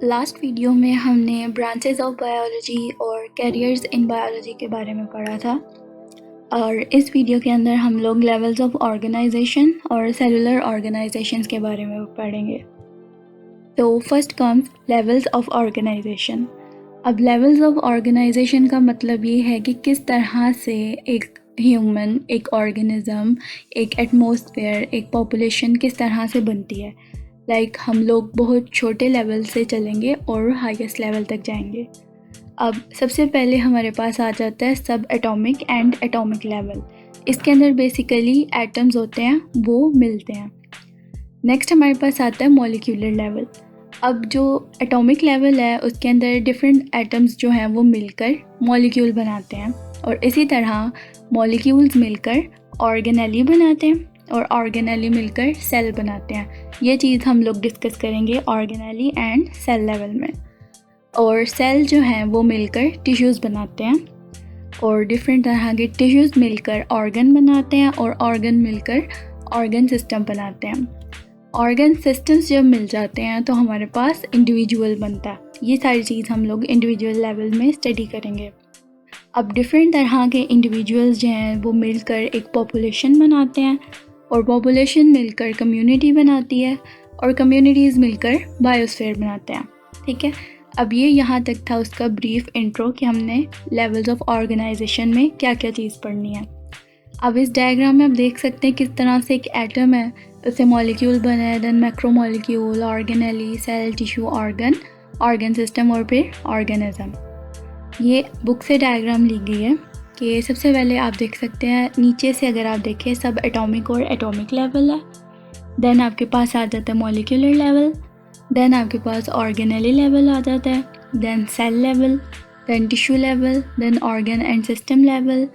Last video में हमने branches of biology और कैरियर्स इन बायोलॉजी के बारे में पढ़ा था और इस वीडियो के अंदर हम लोग लेवल्स ऑफ ऑर्गेनाइजेशन और सेलुलर ऑर्गेनाइजेशंस के बारे में पढ़ेंगे। तो first comes levels of organization. अब लेवल्स ऑफ ऑर्गेनाइजेशन का मतलब ये है कि किस तरह से एक ह्यूमन, एक ऑर्गेनिज़म, एक एटमॉस्फेयर, एक पॉपुलेशन किस तरह से बनती है। हम लोग बहुत छोटे लेवल से चलेंगे और हाईएस्ट लेवल तक जाएंगे। अब सबसे पहले हमारे पास आ जाता है सब एटॉमिक एंड एटॉमिक लेवल। इसके अंदर बेसिकली एटम्स होते हैं, वो मिलते हैं। नेक्स्ट हमारे पास आता है मॉलिक्यूलर लेवल। अब जो एटॉमिक लेवल है उसके अंदर डिफरेंट एटम्स जो हैं वो मिलकर मॉलिक्यूल बनाते हैं और इसी तरह मॉलिक्यूल्स मिलकर ऑर्गेनेली बनाते हैं और ऑर्गेनेली मिलकर सेल बनाते हैं। ये चीज़ हम लोग डिस्कस करेंगे ऑर्गेनेली एंड सेल लेवल में। और सेल जो हैं वो मिलकर टिश्यूज़ बनाते हैं और डिफरेंट तरह के टिश्यूज़ मिलकर ऑर्गन बनाते हैं और ऑर्गन मिलकर ऑर्गन सिस्टम बनाते हैं। ऑर्गन सिस्टम्स जब मिल जाते हैं तो हमारे पास इंडिविजुअल बनता है। ये सारी चीज़ हम लोग इंडिविजुअल लेवल में स्टडी करेंगे। अब डिफरेंट तरह के इंडिविजुअल्स जो हैं वो मिलकर एक पॉपुलेशन बनाते हैं और पॉपुलेशन मिलकर कम्युनिटी बनाती है और कम्युनिटीज़ मिलकर बायोस्फीयर बनाते हैं। ठीक है, अब ये यहाँ तक था उसका ब्रीफ इंट्रो कि हमने लेवल्स ऑफ ऑर्गेनाइजेशन में क्या क्या चीज़ पढ़नी है। अब इस डायग्राम में आप देख सकते हैं किस तरह से एक एटम है, उससे मॉलिक्यूल बना है, then macromolecule, organelle, cell, tissue, organ, organ system और फिर ऑर्गेनिज्म। ये बुक से डायग्राम ली गई है कि सबसे पहले आप देख सकते हैं नीचे से अगर आप देखें सब एटॉमिक और एटॉमिक लेवल है, देन आपके पास आ जाता है मॉलिक्यूलर लेवल, देन आपके पास ऑर्गेनेली लेवल आ जाता है, then cell level, then tissue level, then organ and system level,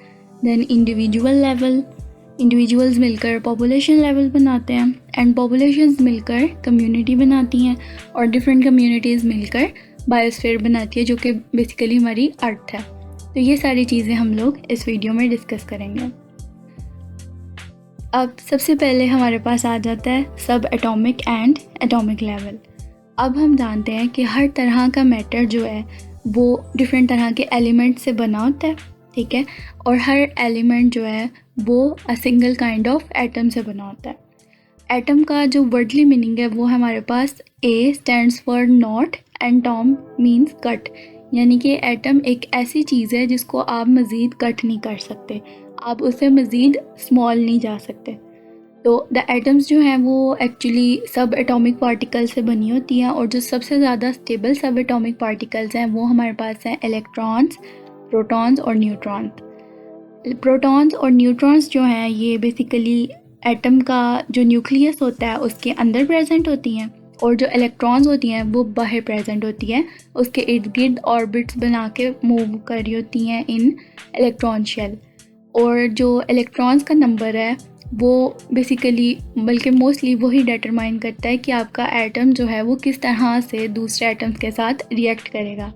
then individual level. Individuals मिलकर पॉपुलेशन लेवल बनाते हैं एंड पॉपुलेशंस मिलकर कम्युनिटी बनाती हैं और डिफरेंट कम्युनिटीज़ मिलकर बायोस्फीयर बनाती है जो कि बेसिकली हमारी अर्थ है। तो ये सारी चीज़ें हम लोग इस वीडियो में डिस्कस करेंगे। अब सबसे पहले हमारे पास आ जाता है सब एटॉमिक एंड एटॉमिक लेवल। अब हम जानते हैं कि हर तरह का मैटर जो है वो डिफरेंट तरह के एलिमेंट से बना होता है। ठीक है, और हर एलिमेंट जो है वो a single kind of atom से बना होता है। एटम का जो वर्डली मीनिंग है वो हमारे पास a stands for not and tom means cut, यानी कि एटम एक ऐसी चीज़ है जिसको आप मज़ीद कट नहीं कर सकते, आप उससे मज़ीद स्मॉल नहीं जा सकते। तो द एटम्स जो हैं वो एक्चुअली सब एटॉमिक पार्टिकल से बनी होती हैं और जो सबसे ज़्यादा स्टेबल सब एटॉमिक पार्टिकल्स हैं वो हमारे पास हैं इलेक्ट्रॉन्स, प्रोटॉन्स और न्यूट्रॉन्स। प्रोटॉन्स और न्यूट्रॉन्स जो हैं ये बेसिकली एटम का जो न्यूक्लियस होता है उसके अंदर प्रेजेंट होती हैं और जो इलेक्ट्रॉन्स होती हैं वो बाहर प्रेजेंट होती हैं, उसके इर्द गिर्द ऑर्बिट्स बना के मूव कर रही होती हैं इन इलेक्ट्रॉन शेल। और जो इलेक्ट्रॉन्स का नंबर है वो बेसिकली बल्कि मोस्टली वही डिटरमाइन करता है कि आपका एटम जो है वो किस तरह से दूसरे एटम्स के साथ रिएक्ट करेगा।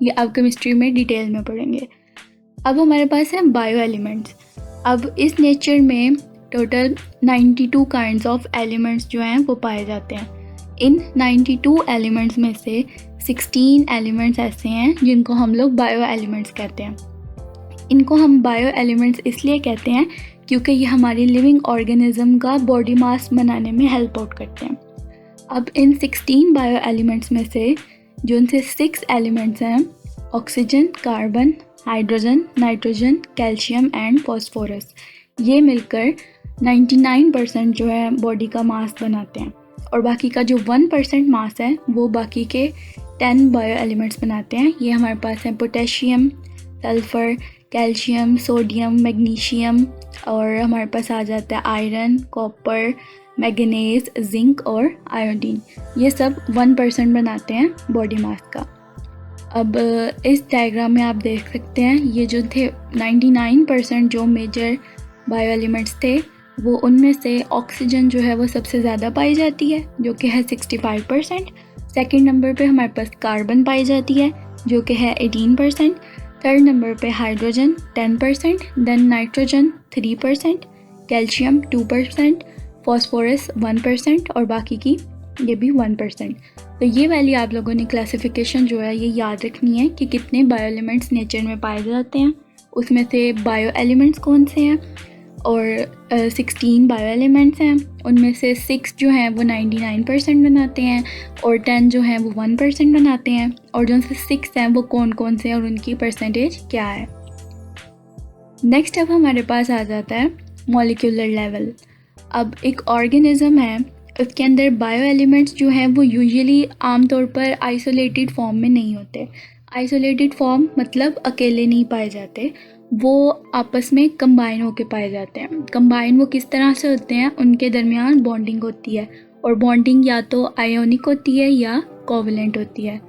ये आप केमिस्ट्री में डिटेल में पढ़ेंगे। अब हमारे पास है बायो एलिमेंट्स। अब इस नेचर में टोटल 92 काइंड्स ऑफ एलिमेंट्स जो हैं वो पाए जाते हैं। इन 92 एलिमेंट्स में से 16 एलिमेंट्स ऐसे हैं जिनको हम लोग बायो एलिमेंट्स कहते हैं। इनको हम बायो एलिमेंट्स इसलिए कहते हैं क्योंकि ये हमारी लिविंग ऑर्गेनिज्म का बॉडी मास बनाने में हेल्प आउट करते हैं। अब इन 16 बायो एलिमेंट्स में से जो उनसे 6 एलिमेंट्स हैं oxygen, carbon, hydrogen, nitrogen, calcium and phosphorus, ये मिलकर 99% जो है बॉडी का मास बनाते हैं और बाकी का जो 1% मास है वो बाकी के 10 बायो एलिमेंट्स बनाते हैं। ये हमारे पास है potassium, sulphur, calcium, sodium, magnesium और हमारे पास आ जाता है आयरन, कॉपर, मैंगनीज, जिंक और आयोडीन। ये सब 1% बनाते हैं बॉडी मास का। अब इस डायग्राम में आप देख सकते हैं ये जो थे 99% जो मेजर बायो एलिमेंट्स थे वो उनमें से ऑक्सीजन जो है वो सबसे ज़्यादा पाई जाती है जो कि है 65%। सेकंड नंबर पे हमारे पास कार्बन पाई जाती है जो कि है 18%। थर्ड नंबर पे hydrogen 10%, then nitrogen 3%, calcium 2%, phosphorus 1% और बाकी की ये भी 1%। तो ये वैल्यू आप लोगों ने क्लासिफिकेशन जो है ये याद रखनी है कि कितने बायो एलिमेंट्स नेचर में पाए जाते हैं, उसमें से बायो एलिमेंट्स कौन से हैं। और 16 बायो एलिमेंट्स हैं, उनमें से 6 जो हैं वो 99% बनाते हैं और 10 जो हैं वो 1% बनाते हैं। और जो 6 हैं वो कौन कौन से हैं और उनकी परसेंटेज क्या है। नेक्स्ट अब हमारे पास आ जाता है मॉलिक्यूलर लेवल। अब एक ऑर्गेनिज्म है, उसके अंदर बायो एलिमेंट्स जो हैं वो यूजुअली आमतौर पर आइसोलेटेड फॉर्म में नहीं होते। आइसोलेटेड फॉर्म मतलब अकेले नहीं पाए जाते, वो आपस में कंबाइन होके पाए जाते हैं। कंबाइन वो किस तरह से होते हैं, उनके दरमियान बॉन्डिंग होती है और बॉन्डिंग या तो आयोनिक होती है या कोवलेंट होती है।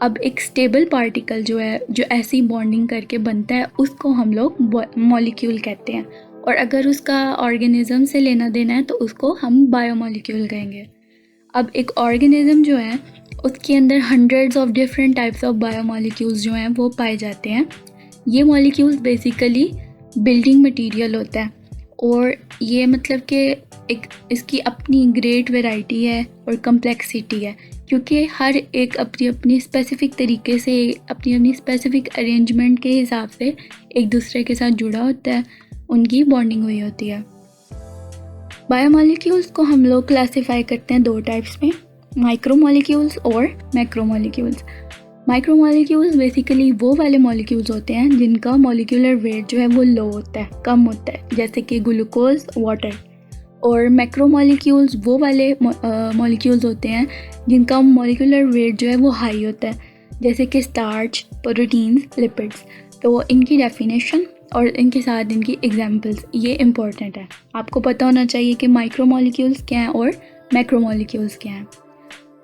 अब एक स्टेबल पार्टिकल जो है जो ऐसी बॉन्डिंग करके बनता है उसको हम लोग मॉलिक्यूल कहते हैं। और अगर उसका ऑर्गेनिज्म से लेना देना है तो उसको हम बायोमॉलिक्यूल कहेंगे। अब एक ऑर्गेनिज्म जो है उसके अंदर hundreds of different types of biomolecules जो हैं वो पाए जाते हैं। ये मॉलिक्यूल्स बेसिकली बिल्डिंग मटेरियल होता है और ये मतलब कि एक इसकी अपनी ग्रेट वैरायटी है और कम्प्लेक्सिटी है, क्योंकि हर एक अपनी अपनी स्पेसिफ़िक तरीके से अपनी अपनी स्पेसिफ़िक अरेंजमेंट के हिसाब से एक दूसरे के साथ जुड़ा होता है, उनकी बॉन्डिंग हुई होती है। बायोमॉलिक्यूल्स को हम लोग क्लासिफाई करते हैं 2 टाइप्स में, माइक्रोमॉलिक्यूल्स और मैक्रोमॉलिक्यूल्स। माइक्रोमॉलिक्यूल्स बेसिकली वो वाले मॉलिक्यूल्स होते हैं जिनका मॉलिक्यूलर वेट जो है वो लो होता है, कम होता है, जैसे कि ग्लूकोज, वाटर। और मैक्रोमॉलिक्यूल्स वो वाले मॉलिक्यूल्स होते हैं जिनका मॉलिक्यूलर वेट जो है वो हाई होता है, जैसे कि स्टार्च, प्रोटीन्स, लिपिड्स। तो इनकी डेफिनेशन और इनके साथ इनकी एग्जांपल्स ये इम्पोर्टेंट है। आपको पता होना चाहिए कि माइक्रोमॉलिक्यूल्स क्या हैं और मैक्रोमॉलिक्यूल्स क्या हैं।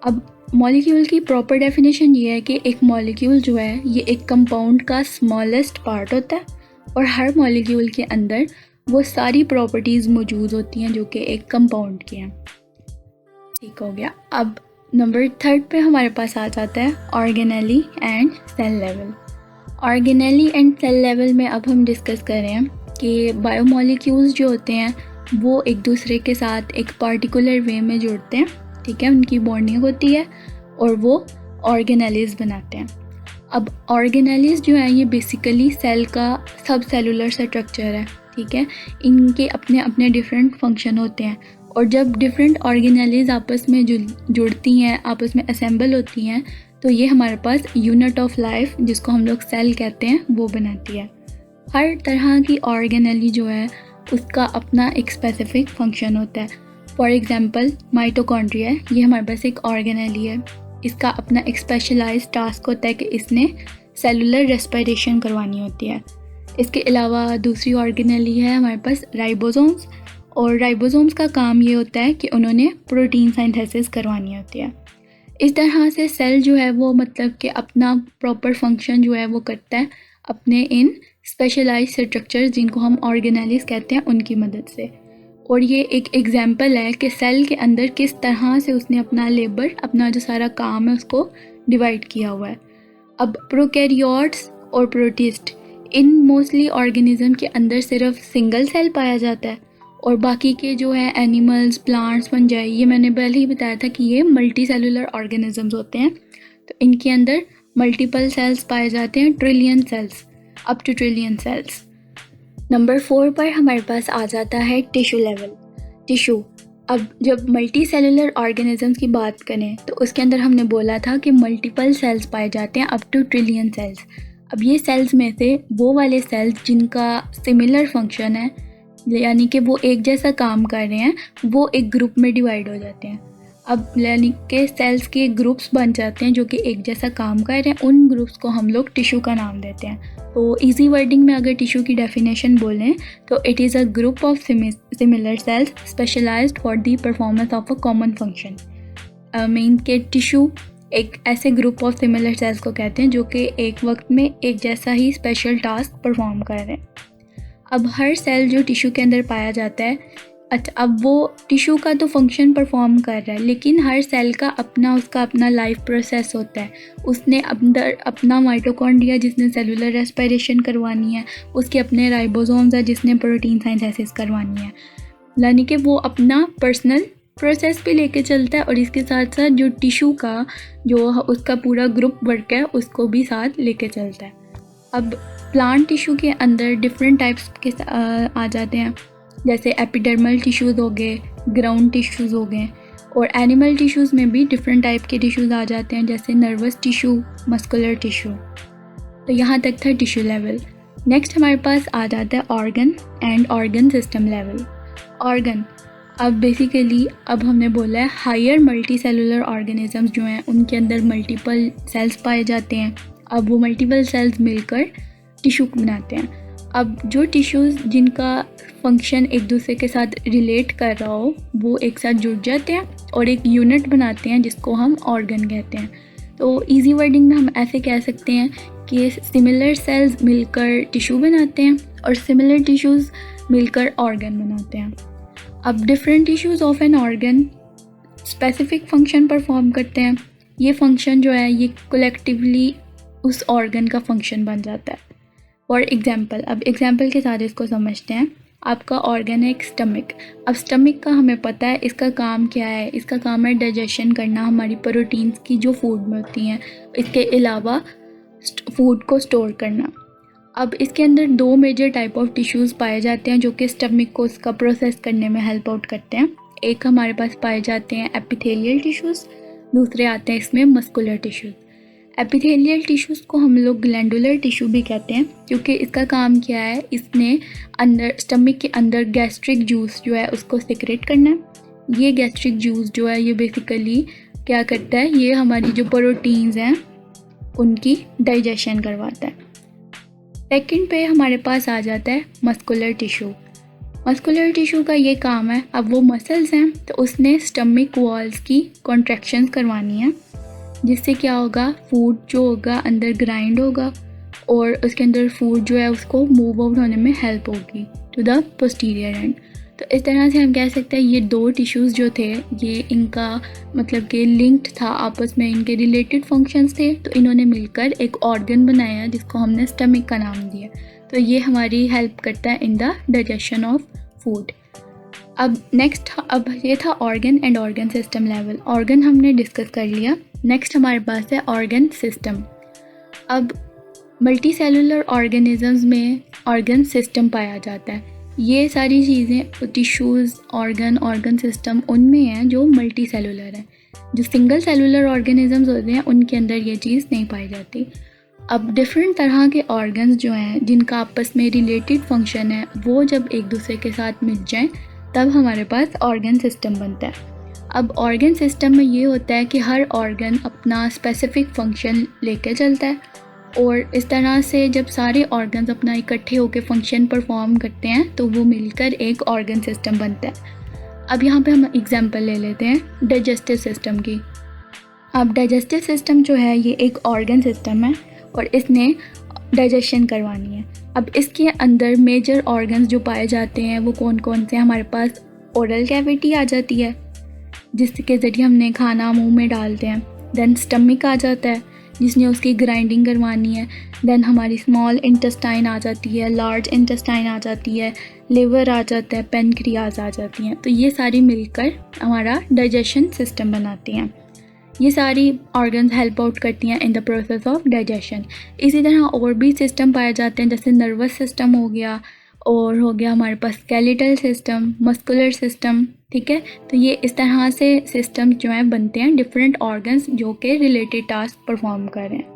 अब मॉलिक्यूल की प्रॉपर डेफिनेशन ये है कि एक मॉलिक्यूल जो है ये एक कंपाउंड का स्मॉलेस्ट पार्ट होता है और हर मॉलिक्यूल के अंदर वो सारी प्रॉपर्टीज़ मौजूद होती हैं जो कि एक कंपाउंड की हैं। ठीक हो गया। अब नंबर 3 पे हमारे पास आ जाता है organelle and cell level. Organelle and cell level में अब हम डिस्कस कर रहे हैं कि बायोमॉलिक्यूल्स जो होते हैं वो एक दूसरे के साथ एक पार्टिकुलर वे में जुड़ते हैं, ठीक है, उनकी बॉन्डिंग होती है और वो ऑर्गेनेलीज बनाते हैं। अब ऑर्गेनेलीज जो है ये बेसिकली सेल का सब सेलुलर स्ट्रक्चर है, ठीक है। इनके अपने अपने डिफरेंट फंक्शन होते हैं और जब डिफरेंट ऑर्गेनेलीज आपस में जुड़ती हैं, आपस में असेंबल होती हैं, तो ये हमारे पास यूनिट ऑफ लाइफ जिसको हम लोग सेल कहते हैं वो बनाती है। हर तरह की ऑर्गेनेली जो है उसका अपना एक स्पेसिफिक फंक्शन होता है। फॉर एग्जांपल माइटोकॉन्ड्रिया, ये हमारे पास एक ऑर्गेनेली है, इसका अपना एक स्पेशलाइज्ड टास्क होता है कि इसने सेलुलर रेस्पिरेशन करवानी होती है। इसके अलावा दूसरी ऑर्गेनेली है हमारे पास राइबोसोम्स, और राइबोसोम्स का काम ये होता है कि उन्होंने प्रोटीन सिंथेसिस करवानी होती है। इस तरह से सेल जो है वो मतलब कि अपना प्रॉपर फंक्शन जो है वो करता है अपने इन स्पेशलाइज्ड स्ट्रक्चर्स जिनको हम ऑर्गेनेलीज कहते हैं उनकी मदद से। और ये एक एग्जांपल है कि सेल के अंदर किस तरह से उसने अपना लेबर, अपना जो सारा काम है उसको डिवाइड किया हुआ है। अब प्रोकैरियोट्स और प्रोटिस्ट, इन मोस्टली ऑर्गेनिज्म के अंदर सिर्फ सिंगल सेल पाया जाता है और बाकी के जो है एनिमल्स, प्लांट्स, फंजाई, ये मैंने पहले ही बताया था कि ये मल्टी सेलुलर ऑर्गेनिजम्स होते हैं। तो इनके अंदर मल्टीपल सेल्स पाए जाते हैं, trillion cells, up two trillion cells. Number 4 पर हमारे पास आ जाता है टिश्यू लेवल। टिश्यू, अब जब मल्टी सेलुलर ऑर्गेनिजम्स की बात करें तो उसके अंदर हमने बोला था कि मल्टीपल सेल्स पाए जाते हैं, अप टू ट्रिलियन सेल्स। अब ये सेल्स में से वो वाले सेल्स जिनका सिमिलर फंक्शन है, यानी कि वो एक जैसा काम कर रहे हैं, वो एक ग्रुप में डिवाइड हो जाते हैं। अब यानी कि सेल्स के ग्रुप्स बन जाते हैं जो कि एक जैसा काम कर रहे हैं, उन ग्रुप्स को हम लोग टिश्यू का नाम देते हैं। तो इजी वर्डिंग में अगर टिश्यू की डेफिनेशन बोलें तो it is a group of similar cells specialized for the performance of a common function. Mean के टिश्यू एक ऐसे ग्रुप ऑफ सिमिलर सेल्स को कहते हैं जो कि एक वक्त में एक जैसा ही स्पेशल टास्क परफॉर्म कर रहे हैं। अब हर सेल जो टिश्यू के अंदर पाया जाता है, अच्छा, अब वो टिश्यू का तो फंक्शन परफॉर्म कर रहा है, लेकिन हर सेल का उसका अपना लाइफ प्रोसेस होता है। उसने अंदर अपना माइटोकॉन्ड्रिया जिसने सेलुलर रेस्पिरेशन करवानी है, उसके अपने राइबोसोम्स है जिसने प्रोटीन सिंथेसिस करवानी है, यानी कि वो अपना पर्सनल प्रोसेस भी लेके चलता है और इसके साथ साथ जो टिश्यू का जो उसका पूरा ग्रुप वर्क है उसको भी साथ लेके चलता है। अब प्लांट टिश्यू के अंदर डिफरेंट टाइप्स के आ जाते हैं, जैसे एपिडर्मल टिश्यूज़ हो गए, ग्राउंड टिश्यूज़ हो गए, और एनिमल टिश्यूज़ में भी डिफरेंट टाइप के टिश्यूज़ आ जाते हैं, जैसे नर्वस टिश्यू, मस्कुलर टिश्यू। तो यहाँ तक था टिश्यू लेवल। नेक्स्ट हमारे पास आ जाता है organ and organ system level. Organ, अब बेसिकली अब हमने बोला है हायर मल्टी सेलुलर ऑर्गेनिजम्स जो हैं उनके अंदर मल्टीपल सेल्स पाए जाते हैं। अब वो मल्टीपल सेल्स मिलकर टिश्यू बनाते हैं। अब जो टिश्यूज़ जिनका फंक्शन एक दूसरे के साथ रिलेट कर रहा हो वो एक साथ जुड़ जाते हैं और एक यूनिट बनाते हैं जिसको हम ऑर्गन कहते हैं। तो इजी वर्डिंग में हम ऐसे कह सकते हैं कि सिमिलर सेल्स मिलकर टिश्यू बनाते हैं और सिमिलर टिश्यूज़ मिलकर ऑर्गन बनाते हैं। अब different tissues of an organ specific function perform करते हैं। ये फंक्शन जो है ये कलेक्टिवली उस ऑर्गन का फंक्शन बन जाता है। फॉर एग्जांपल, अब एग्जांपल के साथ इसको समझते हैं। आपका ऑर्गन है एक स्टमक। अब स्टमक का हमें पता है इसका काम क्या है। इसका काम है डाइजेशन करना हमारी प्रोटीन्स की जो फूड में होती हैं, इसके अलावा फूड को स्टोर करना। अब इसके अंदर दो मेजर टाइप ऑफ टिश्यूज़ पाए जाते हैं जो कि स्टमक को इसका प्रोसेस करने में हेल्प आउट करते हैं। एक हमारे पास पाए जाते हैं एपिथेलियल टिश्यूज़, दूसरे आते हैं इसमें मस्कुलर टिश्यूज़। एपिथेलियल टिश्यूज़ को हम लोग ग्लैंडुलर टिश्यू भी कहते हैं क्योंकि इसका काम क्या है, इसने अंदर स्टमक के अंदर गैस्ट्रिक जूस जो है उसको सिक्रेट करना है। ये गैस्ट्रिक जूस जो है ये बेसिकली क्या करता है, ये हमारी जो प्रोटीन्स हैं उनकी डाइजेशन करवाता है। सेकंड पे हमारे पास आ जाता है मस्कुलर टिश्यू। मस्कुलर टिश्यू का ये काम है, अब वो मसल्स हैं तो उसने स्टमक वॉल्स की कॉन्ट्रैक्शंस करवानी है, जिससे क्या होगा, फूड जो होगा अंदर ग्राइंड होगा और उसके अंदर फूड जो है उसको मूव आउट होने में हेल्प होगी टू द पोस्टीरियर एंड। तो इस तरह से हम कह सकते हैं ये दो टिश्यूज़ जो थे ये इनका मतलब कि लिंक्ड था आपस में, इनके रिलेटेड फंक्शंस थे, तो इन्होंने मिलकर एक ऑर्गन बनाया जिसको हमने स्टमक का नाम दिया। तो ये हमारी हेल्प करता है in the digestion of food. अब नेक्स्ट, अब ये था organ and organ system level. Organ हमने डिस्कस कर लिया। नेक्स्ट हमारे पास है ऑर्गन सिस्टम। अब मल्टी सेलुलर ऑर्गेनिजम्स में ऑर्गन सिस्टम पाया जाता है। ये सारी चीज़ें टिश्यूज़, ऑर्गन, ऑर्गन सिस्टम उनमें हैं जो मल्टी सेलुलर हैं। जो सिंगल सेलुलर ऑर्गेनिजम्स होते हैं उनके अंदर ये चीज़ नहीं पाई जाती। अब डिफरेंट तरह के ऑर्गन्स जो हैं जिनका आपस में रिलेटेड फंक्शन है वो जब एक दूसरे के साथ मिल जाएं तब हमारे पास ऑर्गन सिस्टम बनता है। अब ऑर्गन सिस्टम में ये होता है कि हर ऑर्गन अपना स्पेसिफिक फंक्शन लेके चलता है और इस तरह से जब सारे ऑर्गन्स अपना इकट्ठे होकर फंक्शन परफॉर्म करते हैं तो वो मिलकर एक ऑर्गन सिस्टम बनता है। अब यहाँ पे हम एग्जांपल ले लेते हैं डाइजेस्टिव सिस्टम की। अब डाइजेस्टिव सिस्टम जो है ये एक ऑर्गन सिस्टम है और इसने डाइजेशन करवानी है। अब इसके अंदर मेजर ऑर्गन्स जो पाए जाते हैं वो कौन कौन से, हमारे पास ओरल कैविटी आ जाती है जिसके ज़रिए हमने खाना मुंह में डालते हैं। देन स्टमक आ जाता है जिसने उसकी ग्राइंडिंग करवानी है। देन हमारी स्मॉल इंटेस्टाइन आ जाती है, लार्ज इंटेस्टाइन आ जाती है, लिवर आ जाता है, पेनक्रियाज आ जाती हैं। तो ये सारी मिलकर हमारा डाइजेशन सिस्टम बनाती हैं। ये सारी ऑर्गन्स हेल्प आउट करती हैं in the process of digestion. इसी तरह और भी सिस्टम पाए जाते हैं जैसे नर्वस सिस्टम हो गया और हो गया हमारे पास स्केलेटल सिस्टम, मस्कुलर सिस्टम, ठीक है। तो ये इस तरह से सिस्टम जो हैं बनते हैं डिफरेंट ऑर्गन्स जो कि रिलेटेड टास्क परफॉर्म कर रहे हैं।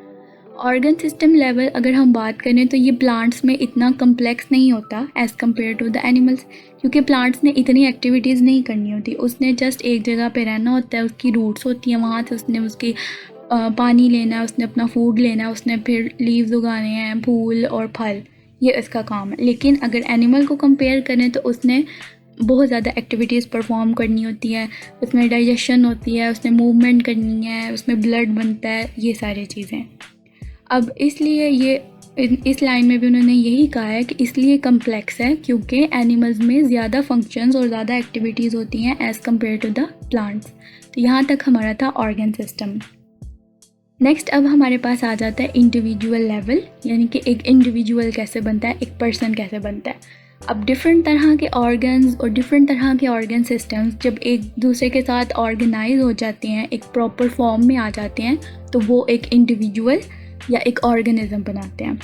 ऑर्गन सिस्टम लेवल अगर हम बात करें तो ये प्लांट्स में इतना कम्प्लेक्स नहीं होता as compare to the animals, क्योंकि प्लांट्स ने इतनी एक्टिविटीज़ नहीं करनी होती। उसने जस्ट एक जगह पे रहना होता है, उसकी रूट्स होती हैं, वहाँ से उसने उसकी पानी लेना है, उसने अपना फूड लेना है, उसने फिर लीव्स उगाने हैं, फूल और फल, ये इसका काम है। लेकिन अगर एनिमल को कंपेयर करें तो उसने बहुत ज़्यादा एक्टिविटीज़ परफॉर्म करनी होती है, उसमें डाइजेशन होती है, उसने मूवमेंट करनी है, उसमें ब्लड बनता है, ये सारी चीज़ें। अब इसलिए ये इस लाइन में भी उन्होंने यही कहा है कि इसलिए कम्प्लेक्स है क्योंकि एनिमल्स में ज़्यादा फंक्शंस और ज़्यादा एक्टिविटीज़ होती हैं as compare to the plants. तो यहाँ तक हमारा था ऑर्गन सिस्टम। नेक्स्ट अब हमारे पास आ जाता है इंडिविजुअल लेवल, यानी कि एक इंडिविजुअल कैसे बनता है, एक पर्सन कैसे बनता है। अब डिफरेंट तरह के ऑर्गन्स और डिफरेंट तरह के ऑर्गन सिस्टम्स जब एक दूसरे के साथ ऑर्गेनाइज हो जाते हैं, एक प्रॉपर फॉर्म में आ जाते हैं, तो वो एक इंडिविजुअल या एक ऑर्गेनिज्म बनाते हैं।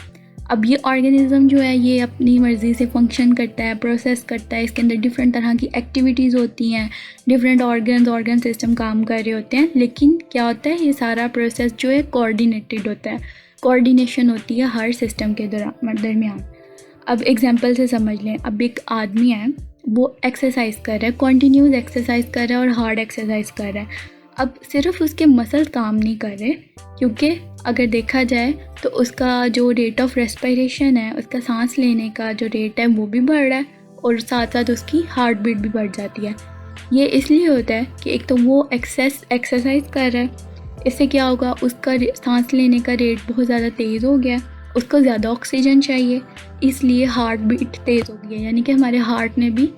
अब ये ऑर्गेनिज्म जो है ये अपनी मर्ज़ी से फंक्शन करता है, प्रोसेस करता है, इसके अंदर डिफरेंट तरह की एक्टिविटीज़ होती हैं, डिफरेंट ऑर्गन सिस्टम काम कर रहे होते हैं, लेकिन क्या होता है, ये सारा प्रोसेस जो है कोऑर्डिनेटेड होता है, कोऑर्डिनेशन होती है हर सिस्टम के दरमियान। अब एग्जांपल से समझ लें, अब एक आदमी है, वो एक्सरसाइज कर रहा है, कॉन्टीन्यूस एक्सरसाइज कर रहा है और हार्ड एक्सरसाइज कर रहा है। अब सिर्फ उसके मसल्स काम नहीं कर रहे, क्योंकि अगर देखा जाए तो उसका जो रेट ऑफ रेस्पिरेशन है, उसका सांस लेने का जो रेट है वो भी बढ़ रहा है और साथ साथ उसकी हार्ट बीट भी बढ़ जाती है। ये इसलिए होता है कि एक तो वो एक्सरसाइज कर रहा है, इससे क्या होगा, उसका सांस लेने का रेट बहुत ज़्यादा तेज़ हो गया, उसको ज़्यादा ऑक्सीजन चाहिए, इसलिए हार्ट बीट तेज़ हो गई है, यानी कि हमारे हार्ट ने भी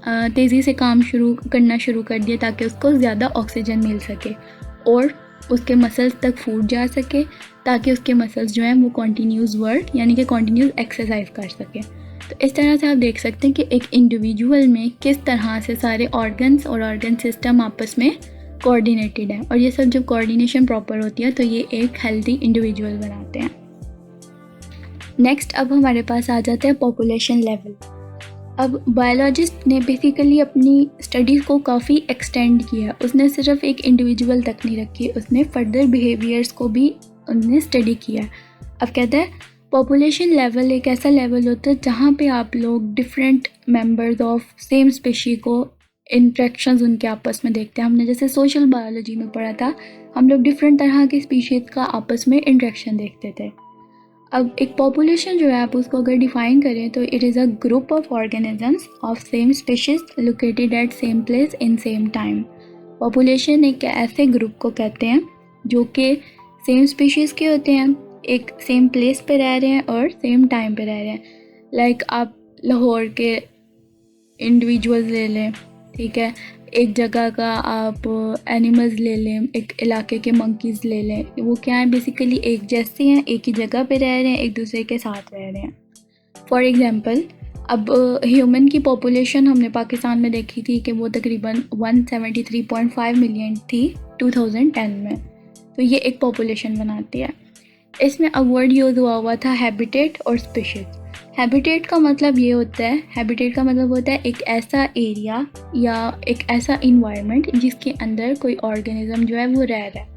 तेज़ी से काम करना शुरू कर दिया ताकि उसको ज़्यादा ऑक्सीजन मिल सके और उसके मसल्स तक फूड जा सके, ताकि उसके मसल्स जो हैं वो कॉन्टीन्यूस वर्क यानी कि कॉन्टीन्यूस एक्सरसाइज कर सके। तो इस तरह से आप देख सकते हैं कि एक इंडिविजुअल में किस तरह से सारे ऑर्गन्स और ऑर्गन सिस्टम आपस में कोऑर्डिनेटेड है, और ये सब जब कोऑर्डिनेशन प्रॉपर होती है तो ये एक हेल्दी इंडिविजुअल बनाते हैं। नेक्स्ट अब हमारे पास आ जाता है पॉपुलेशन लेवल। अब बायोलॉजिस्ट ने बेसिकली अपनी स्टडीज़ को काफ़ी एक्सटेंड किया, उसने सिर्फ एक इंडिविजुअल तक नहीं रखी, उसने फर्दर बिहेवियर्स को भी उन्होंने स्टडी किया। अब कहते हैं पॉपुलेशन लेवल एक ऐसा लेवल होता है जहाँ पे आप लोग different members of same species को इंट्रैक्शंस उनके आपस में देखते हैं। हमने जैसे सोशल बायोलॉजी में पढ़ा था, हम लोग डिफरेंट तरह की स्पीशीज़ का आपस में इंट्रैक्शन देखते थे। अब एक पॉपुलेशन जो है आप उसको अगर डिफ़ाइन करें तो it is a group of organisms of same species located at same place in same time. Population एक ऐसे ग्रुप को कहते हैं जो कि सेम स्पीशीज़ के होते हैं, एक सेम प्लेस पे रह रहे हैं और सेम टाइम पे रह रहे हैं। लाइक आप लाहौर के इंडिविजुअल्स ले लें, ठीक है, एक जगह का आप एनिमल्स ले लें, एक इलाके के मंकीज़ ले लें, वो क्या है, बेसिकली एक जैसे हैं, एक ही जगह पे रह रहे हैं, एक दूसरे के साथ रह रहे हैं। फॉर एग्जांपल अब ह्यूमन की पॉपुलेशन हमने पाकिस्तान में देखी थी कि वो तकरीबन 173.5 मिलियन थी 2010 में, तो ये एक पॉपुलेशन बनाती है। इसमें अब वर्ड यूज़ हुआ था हैबिटेट और स्पीशीज़। हैबिटेट का मतलब ये होता है, हैबिटेट का मतलब होता है एक ऐसा एरिया या एक ऐसा इन्वायरमेंट जिसके अंदर कोई ऑर्गेनिज्म जो है वो रह रहा है।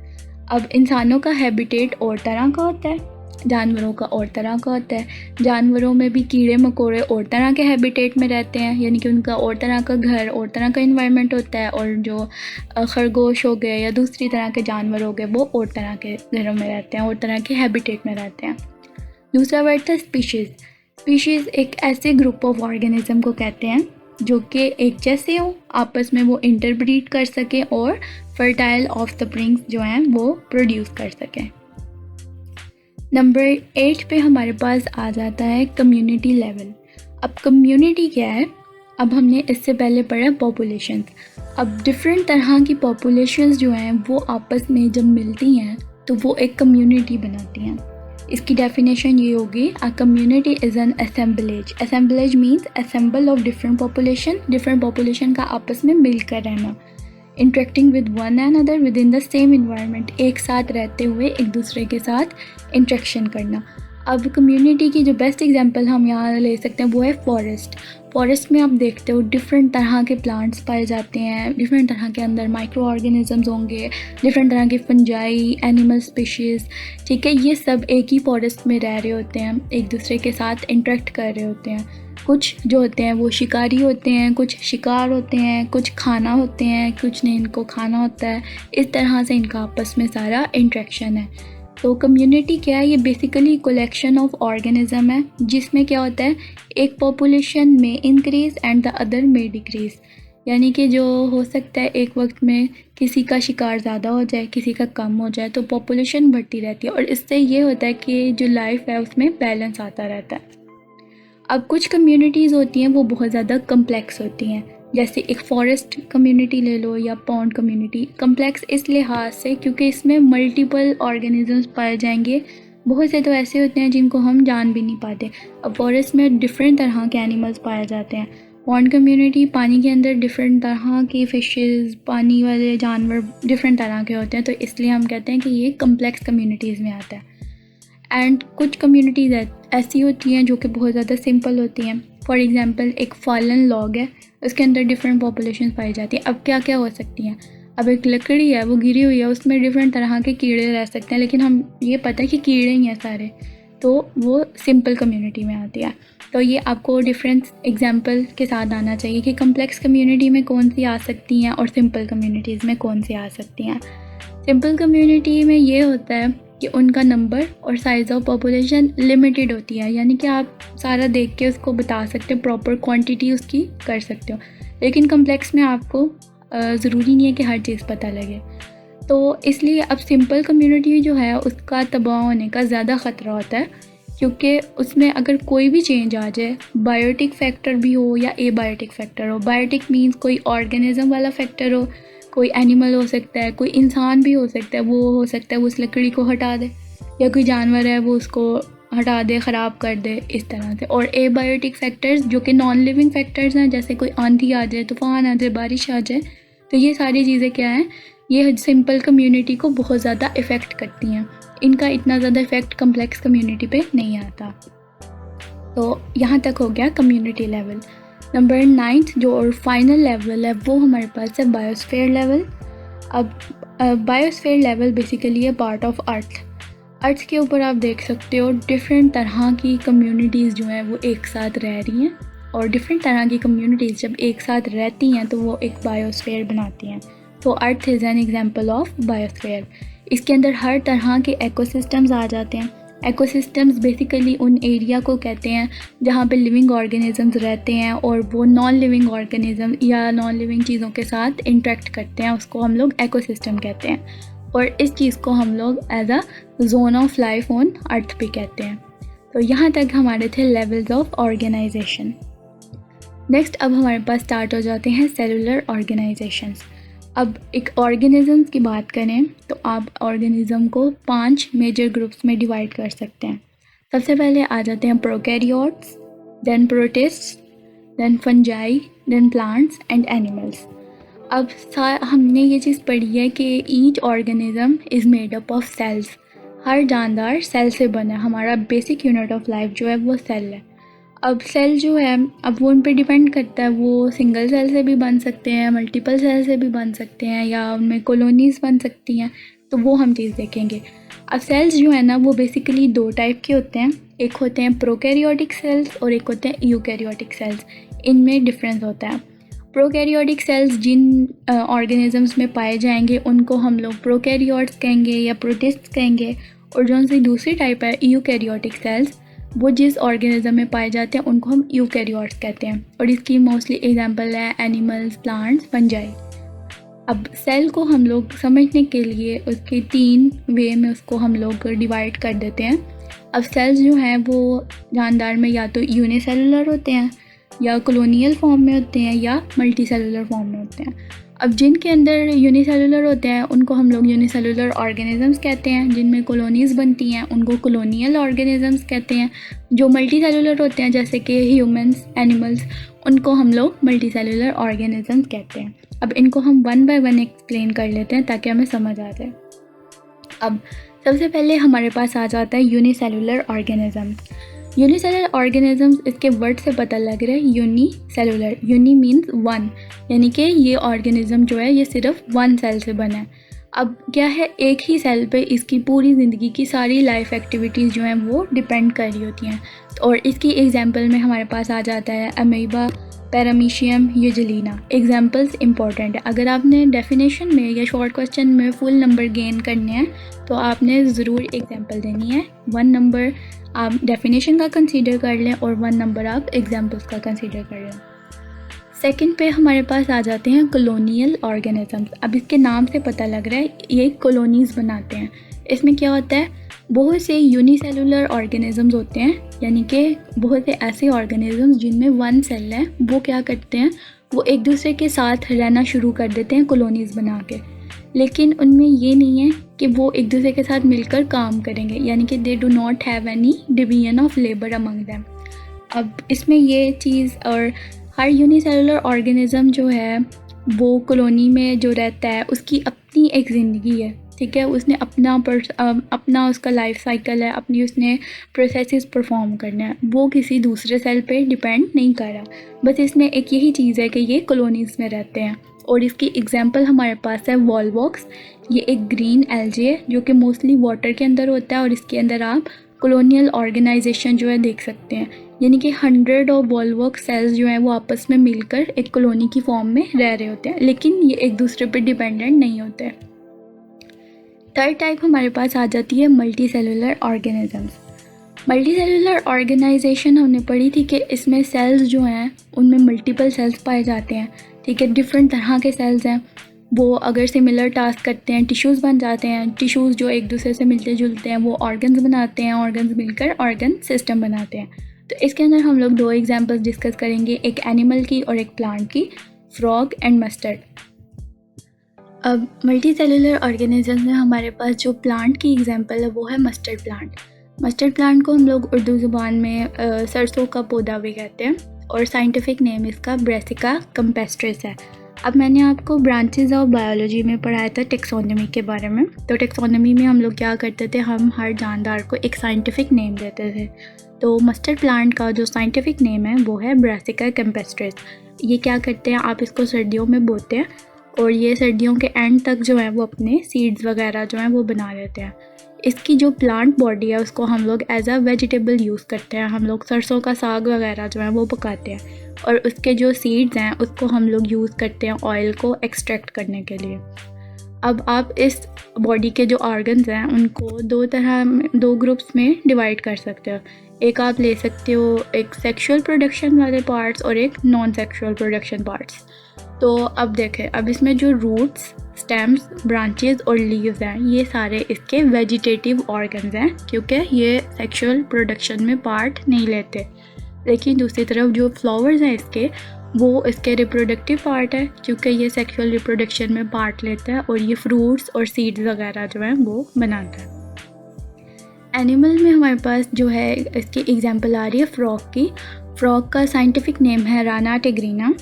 अब इंसानों का हैबिटेट और तरह का होता है, जानवरों का और तरह का होता है। जानवरों में भी कीड़े मकोड़े और तरह के हैबिटेट में रहते हैं, यानी कि उनका और तरह का घर और तरह का इन्वायरमेंट होता है, और जो खरगोश हो गए या दूसरी तरह के जानवर हो गए वो और तरह के घरों में रहते हैं और तरह के हैबिटेट में रहते हैं। दूसरा वर्ड था स्पीशीज़। स्पीशीज़ एक ऐसे ग्रुप ऑफ ऑर्गेनिज्म को कहते हैं जो कि एक जैसे हो, आपस में वो इंटरब्रीड कर सकें और फर्टाइल ऑफस्प्रिंग्स जो हैं वो प्रोड्यूस कर सकें। नंबर 8 पे हमारे पास आ जाता है कम्युनिटी लेवल। अब कम्युनिटी क्या है, अब हमने इससे पहले पढ़ा पॉपुलेशंस। अब डिफरेंट तरह की पॉपुलेशंस जो हैं वो आपस में जब मिलती हैं तो वो एक कम्युनिटी बनाती हैं। इसकी डेफिनेशन ये होगी, a community is an assemblage. Assemblage means assemble of different population का आपस में मिलकर रहना, interacting with one another with in the same environment, एक साथ रहते हुए एक दूसरे के साथ इंटरेक्शन करना। अब कम्युनिटी की जो बेस्ट एग्जांपल हम यहाँ ले सकते हैं वो है फॉरेस्ट में आप देखते हो डिफरेंट तरह के प्लांट्स पाए जाते हैं, डिफरेंट तरह के अंदर माइक्रो ऑर्गेनिजम्स होंगे, डिफरेंट तरह के फंजाई, एनिमल स्पीशीज़, ठीक है, ये सब एक ही फॉरेस्ट में रह रहे होते हैं, एक दूसरे के साथ इंटरेक्ट कर रहे होते हैं। कुछ जो होते हैं वो शिकारी होते हैं, कुछ शिकार होते हैं, कुछ खाना होते हैं, कुछ ने इनको खाना होता है। इस तरह से इनका आपस में सारा इंटरेक्शन है। तो कम्युनिटी क्या है, ये बेसिकली कलेक्शन ऑफ ऑर्गेनिज्म है जिसमें क्या होता है, एक पॉपुलेशन में इंक्रीज़ एंड द अदर में डिक्रीज़, यानी कि जो हो सकता है एक वक्त में किसी का शिकार ज़्यादा हो जाए, किसी का कम हो जाए, तो पॉपुलेशन बढ़ती रहती है और इससे ये होता है कि जो लाइफ है उसमें बैलेंस आता रहता है। अब कुछ कम्युनिटीज़ होती हैं वो बहुत ज़्यादा कम्प्लेक्स होती हैं, जैसे एक फॉरेस्ट कम्युनिटी ले लो या पॉन्ड कम्युनिटी। कम्प्लेक्स इस लिहाज से क्योंकि इसमें मल्टीपल ऑर्गेनिजम्स पाए जाएंगे बहुत से तो ऐसे होते हैं जिनको हम जान भी नहीं पाते। अब फॉरेस्ट में डिफरेंट तरह के एनिमल्स पाए जाते हैं। पॉन्ड कम्युनिटी, पानी के अंदर डिफरेंट तरह की फ़िशेस, पानी वाले जानवर डिफरेंट तरह के होते हैं, तो इसलिए हम कहते हैं कि ये कम्प्लेक्स कम्युनिटीज़ में आता है। एंड कुछ कम्युनिटीज़ ऐसी होती हैं जो कि बहुत ज़्यादा सिंपल होती हैं। फॉर एग्ज़ाम्पल एक फॉलन लॉग है, उसके अंदर डिफरेंट पॉपुलेशन पाई जाती हैं। अब क्या क्या हो सकती हैं, अब एक लकड़ी है वो गिरी हुई है, उसमें डिफरेंट तरह के कीड़े रह सकते हैं, लेकिन हम ये पता है कि कीड़े ही हैं सारे, तो वो सिंपल कम्युनिटी में आती है। तो ये आपको डिफरेंस एग्जांपल के साथ आना चाहिए कि कम्प्लेक्स कम्युनिटी में कौन सी आ सकती हैं और सिंपल कम्युनिटीज़ में कौन सी आ सकती हैं। सिंपल कम्युनिटी में ये होता है कि उनका नंबर और साइज़ ऑफ पॉपुलेशन लिमिटेड होती है, यानी कि आप सारा देख के उसको बता सकते हो, प्रॉपर क्वांटिटी उसकी कर सकते हो। लेकिन कम्प्लेक्स में आपको ज़रूरी नहीं है कि हर चीज़ पता लगे। तो इसलिए अब सिंपल कम्युनिटी जो है उसका तबाह होने का ज़्यादा ख़तरा होता है, क्योंकि उसमें अगर कोई भी चेंज आ जाए, बायोटिक फैक्टर भी हो या एबायोटिक फैक्टर हो। बायोटिक मीन्स कोई ऑर्गेनिज्म वाला फैक्टर हो, कोई एनिमल हो सकता है, कोई इंसान भी हो सकता है, वो हो सकता है वो उस लकड़ी को हटा दे, या कोई जानवर है वो उसको हटा दे, ख़राब कर दे, इस तरह से। और एबायोटिक फैक्टर्स जो कि नॉन लिविंग फैक्टर्स हैं, जैसे कोई आंधी आ जाए, तूफ़ान आ जाए, बारिश आ जाए, तो ये सारी चीज़ें क्या हैं, ये सिंपल कम्युनिटी को बहुत ज़्यादा इफ़ेक्ट करती हैं। इनका इतना ज़्यादा इफ़ेक्ट कम्प्लेक्स कम्युनिटी पे नहीं आता। तो यहाँ तक हो गया कम्युनिटी लेवल। नंबर 9 जो और फाइनल लेवल है वो हमारे पास है बायोस्फीयर लेवल। अब बायोस्फीयर लेवल बेसिकली है पार्ट ऑफ अर्थ के ऊपर आप देख सकते हो डिफरेंट तरह की कम्युनिटीज़ जो हैं वो एक साथ रह रही हैं, और डिफरेंट तरह की कम्युनिटीज़ जब एक साथ रहती हैं तो वो एक बायोस्फीयर बनाती हैं। तो earth is an example of biosphere. इसके अंदर हर तरह के इकोसिस्टम्स आ जाते हैं। इकोसिस्टम्स बेसिकली उन एरिया को कहते हैं जहाँ पे लिविंग ऑर्गेनिजम्स रहते हैं और वो नॉन लिविंग ऑर्गेनिज्म या नॉन लिविंग चीज़ों के साथ इंटरेक्ट करते हैं, उसको हम लोग इकोसिस्टम कहते हैं। और इस चीज़ को हम लोग as a zone of life on earth भी कहते हैं। तो यहाँ तक हमारे थे लेवल्स ऑफ ऑर्गेनाइजेशन। नेक्स्ट अब हमारे पास स्टार्ट हो जाते हैं सेलुलर ऑर्गेनाइजेशंस। अब एक ऑर्गेनिज़म्स की बात करें तो आप ऑर्गेनिज़म को 5 मेजर ग्रुप्स में डिवाइड कर सकते हैं। सबसे पहले आ जाते हैं prokaryotes, then protists, then fungi, then plants and animals. अब हमने ये चीज़ पढ़ी है कि each organism is made up of cells. हर जानदार सेल से बना है। हमारा बेसिक यूनिट ऑफ लाइफ जो है वो सेल है। अब सेल जो है, अब वो उन पे डिपेंड करता है, वो सिंगल सेल से भी बन सकते हैं, मल्टीपल सेल से भी बन सकते हैं, या उनमें कॉलोनीज़ बन सकती हैं, तो वो हम चीज़ देखेंगे। अब सेल्स जो है ना वो बेसिकली 2 टाइप के होते हैं। एक होते हैं प्रोकैरियोटिक सेल्स और एक होते हैं यूकैरियोटिक सेल्स। इनमें डिफरेंस होता है। प्रोकैरियोटिक सेल्स जिन ऑर्गेनिजम्स में पाए जाएंगे उनको हम लोग प्रोकैरियोट्स कहेंगे या प्रोटिस्ट्स कहेंगे, और जो सी दूसरी टाइप है यूकैरियोटिक सेल्स, वो जिस ऑर्गेनिज्म में पाए जाते हैं उनको हम यूकैरियोट्स कहते हैं। और इसकी मोस्टली एग्जांपल है एनिमल्स, प्लांट्स, फंजाई। अब सेल को हम लोग समझने के लिए उसके 3 वे में उसको हम लोग डिवाइड कर देते हैं। अब सेल्स जो हैं वो जानदार में या तो यूनिसेलुलर होते हैं, या कॉलोनियल फॉर्म में होते हैं, या मल्टी सेलुलर फॉर्म में होते हैं। अब जिनके अंदर यूनिसेलुलर होते हैं उनको हम लोग यूनिसेलुलर ऑर्गेनिजम्स कहते हैं। जिनमें कॉलोनीज़ बनती हैं उनको कॉलोनियल ऑर्गेनिजम्स कहते हैं। जो मल्टी सेलुलर होते हैं जैसे कि ह्यूमंस, एनिमल्स, उनको हम लोग मल्टी सेलुलर ऑर्गेनिजम्स कहते हैं। अब इनको हम 1 बाय 1 एक्सप्लेन कर लेते हैं ताकि हमें समझ आ जाए। अब सबसे पहले हमारे पास आ जाता है यूनिसेलुलर ऑर्गेनिज्म। यूनिसेलुलर ऑर्गेनिजम्स, इसके वर्ड से पता लग रहा है यूनिसेलुलर। यूनि मीन्स 1, यानी कि ये ऑर्गेनिज्म जो है ये सिर्फ 1 सेल से बना है। अब क्या है, एक ही सेल पे इसकी पूरी ज़िंदगी की सारी लाइफ एक्टिविटीज़ जो हैं वो डिपेंड कर रही होती हैं। और इसकी एग्जांपल में हमारे पास आ जाता है अमीबा, पैरामीशियम, यूजेलिना। एग्जांपल्स इंपॉर्टेंट है। अगर आपने डेफिनेशन में या शॉर्ट क्वेश्चन में फुल नंबर गेन करने हैं तो आपने ज़रूर एग्जांपल देनी है। 1 नंबर आप डेफिनेशन का कंसीडर कर लें और 1 नंबर आप एग्जांपल्स का कंसीडर कर लें। सेकंड पे हमारे पास आ जाते हैं कॉलोनियल ऑर्गेनिजम्स। अब इसके नाम से पता लग रहा है ये कॉलोनीज़ बनाते हैं। इसमें क्या होता है, बहुत से यूनिसेलुलर ऑर्गेनिजम्स होते हैं, यानी कि बहुत से ऐसे ऑर्गेनिजम्स जिनमें 1 सेल है, वो क्या करते हैं, वो एक दूसरे के साथ रहना शुरू कर देते हैं कॉलोनीज़ बना के। लेकिन उनमें ये नहीं है कि वो एक दूसरे के साथ मिलकर काम करेंगे, यानी कि they do not have any division of labour among them. अब इसमें ये चीज़, और हर यूनिसेलुलर ऑर्गेनिज्म जो है वो कॉलोनी में जो रहता है उसकी अपनी एक ज़िंदगी है, ठीक है। उसने अपना उसका लाइफ साइकिल है, अपनी उसने प्रोसेसेस परफॉर्म करना है, वो किसी दूसरे सेल पे डिपेंड नहीं कर रहा। बस इसमें एक यही चीज़ है कि ये कॉलोनीज़ में रहते हैं। और इसकी एग्जांपल हमारे पास है वॉलवॉक्स। ये एक ग्रीन एल्जे है जो कि मोस्टली वाटर के अंदर होता है, और इसके अंदर आप कॉलोनियल ऑर्गेनाइजेशन जो है देख सकते हैं, यानी कि 100 ऑफ वॉलवॉक सेल्स जो हैं वो आपस में मिलकर एक कॉलोनी की फॉर्म में रह रहे होते हैं, लेकिन ये एक दूसरे पर डिपेंडेंट नहीं होते। थर्ड टाइप हमारे पास आ जाती है multi cellular organisms. Multi cellular organization हमने पढ़ी थी कि इसमें सेल्स जो हैं उनमें मल्टीपल सेल्स पाए जाते हैं, ठीक है। डिफरेंट तरह के सेल्स हैं, वो अगर सिमिलर टास्क करते हैं टिश्यूज़ बन जाते हैं। टिश्यूज़ जो एक दूसरे से मिलते जुलते हैं वो ऑर्गन्स बनाते हैं, ऑर्गन्स मिलकर ऑर्गन सिस्टम बनाते हैं। तो इसके अंदर हम लोग 2 एग्जांपल्स डिस्कस करेंगे, एक एनिमल की और एक प्लांट की, फ्रॉग एंड मस्टर्ड। अब मल्टी सेलुलर ऑर्गेनिज्म में हमारे पास जो प्लांट की एग्जांपल है वो है मस्टर्ड प्लांट। मस्टर्ड प्लांट को हम लोग उर्दू ज़ुबान में सरसों का पौधा भी कहते हैं, और साइंटिफिक नेम इसका ब्रेसिका कैम्पेस्ट्रिस है। अब मैंने आपको ब्रांचेस ऑफ बायोलॉजी में पढ़ाया था टेक्सोनोमी के बारे में। तो टेक्सोनोमी में हम लोग क्या करते थे, हम हर जानदार को एक साइंटिफिक नेम देते थे। तो मस्टर्ड प्लांट का जो साइंटिफिक नेम है वो है ब्रेसिका कैम्पेस्ट्रिस। ये क्या करते हैं, आप इसको सर्दियों में बोते हैं और ये सर्दियों के एंड तक जो है वो अपने सीड्स वगैरह जो हैं वो बना लेते हैं। इसकी जो प्लांट बॉडी है उसको हम लोग एज अ वेजिटेबल यूज़ करते हैं। हम लोग सरसों का साग वगैरह जो है वो पकाते हैं, और उसके जो सीड्स हैं उसको हम लोग यूज़ करते हैं ऑयल को एक्सट्रैक्ट करने के लिए। अब आप इस बॉडी के जो ऑर्गन्स हैं उनको 2 ग्रुप्स में डिवाइड कर सकते हो। एक आप ले सकते हो एक सेक्सुअल प्रोडक्शन वाले पार्ट्स और एक नॉन सेक्सुअल प्रोडक्शन पार्ट्स। तो अब देखें, अब इसमें जो रूट्स, स्टेम्स, ब्रांचेस और लीव्स हैं ये सारे इसके वेजिटेटिव ऑर्गन्स हैं, क्योंकि ये सेक्सुअल प्रोडक्शन में पार्ट नहीं लेते। लेकिन दूसरी तरफ जो फ्लावर्स हैं इसके, वो इसके रिप्रोडक्टिव पार्ट है, क्योंकि ये सेक्सुअल रिप्रोडक्शन में पार्ट लेता है, और ये फ्रूट्स और सीड्स वगैरह जो हैं वो बनाता है। एनिमल में हमारे पास जो है इसकी एग्जांपल आ रही है फ्रॉग की। फ्रॉग का साइंटिफिक नेम है राना टिग्रीना,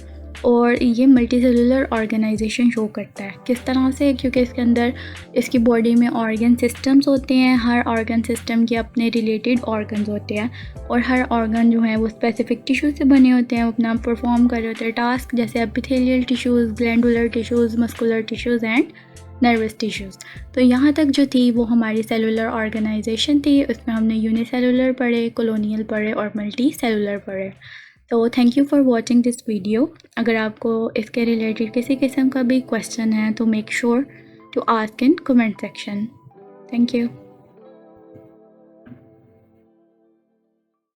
और ये मल्टी सेलुलर ऑर्गेनाइजेशन शो करता है। किस तरह से, क्योंकि इसके अंदर इसकी बॉडी में ऑर्गन सिस्टम्स होते हैं। हर ऑर्गन सिस्टम के अपने रिलेटेड ऑर्गन्स होते हैं, और हर ऑर्गन जो है वो स्पेसिफिक टिश्यू से बने होते हैं, अपना परफॉर्म कर रहे होते हैं टास्क, जैसे epithelial tissues, glandular tissues, muscular tissues and nervous tissues. तो यहाँ तक जो थी वो हमारी सेलुलर ऑर्गेनाइजेशन थी। उसमें हमने यूनिसेलुलर पढ़े, कॉलोनियल पढ़े और मल्टी सेलुलर पढ़े। तो thank you for watching this video. अगर आपको इसके रिलेटेड किसी किस्म का भी क्वेश्चन है तो make sure to ask in comment section. Thank you.